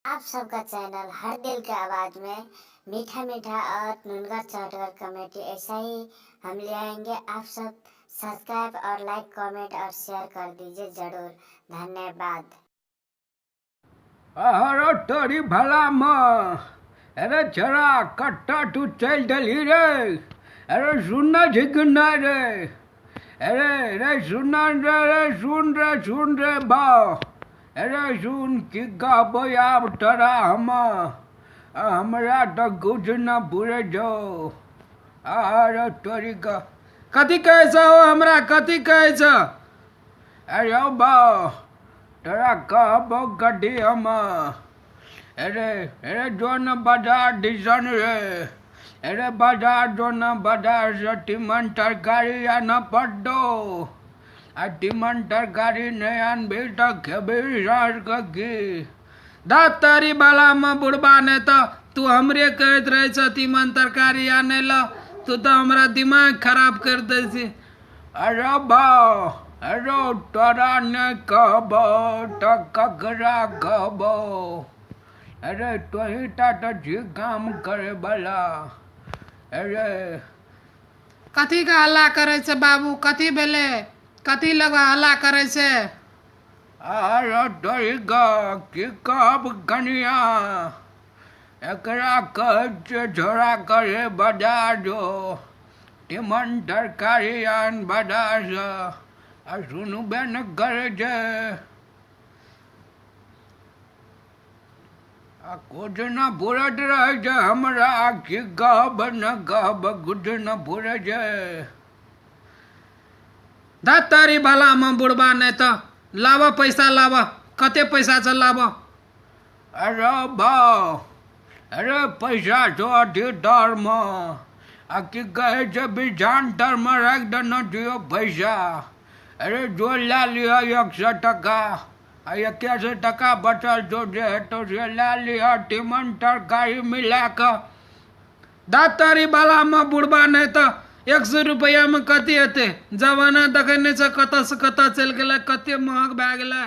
आप सबका चैनल हर दिल की आवाज़ में मीठा मीठा और नुनगर चटकर कमेटी ऐसा ही हम ले आएंगे। आप सब सब्सक्राइब और लाइक कमेंट और शेयर कर दीजिए जरूर। धन्यवाद। अरे तोरी भला माँ, अरे जरा कट्टा तू चल डली रे। अरे सुनना झिकना रे। अरे सुनना रे, सुन रे बाओ। अरे सुन कि गाबो आप तोरा हमरा तो कुछ न पूरे जो। अरे तोरी का कथी कैसा हो हमरा कथी कैसा। अरे बाओ तोरा कहबो कथी हम। अरे जो न बाजार दिसन रे। अरे बाजार जो न बाजार से तिमन तरकारी या न पड्डो। आ तिमन तरकारी नहीं आनबी तो खेबी सास की। दातारी बाला में बुढ़बा ने तो तू हमरे कहत रहे छ तिमन तरकारी आने ला। तू तो हमरा दिमाग खराब कर दे सी। अरे बाओ अरे तोरा ने कहबो तो ककरा कहबो। अरे तोही ता तो जी काम करे बला। अरे कथी का हल्ला करे छे बाबू, कथी भेले, कथी लगा हल्ला करे छे। अरे तोही का की कहब कनिया। एकरा कह छे झोरा करे बाजार जो तिमन तरकारी आन बाजार से। आ सुनु बेन करे छे कुछ न बुरत रहे छे हमरा की कहब न कहब कुछ न बुरे छे। दातारी बाला में बुढ़बा ने तो लावा पैसा लावा, कते पैसा से लावा। अरे भाव अरे पैसा छो अथी डर में आ की कहे छे बिझान डर में रख देना दियो पैसा। अरे जो ला लिया 100 टका आ 81 टका बचल जो जे तो से ला लिया तिमन तरकारी मिला कर। दातारी बाला में बुढ़बा ने तो 100 रुपया में कथी हेते। जमाना देखने से कत से कत चल गए, कते महंग भए गेलै।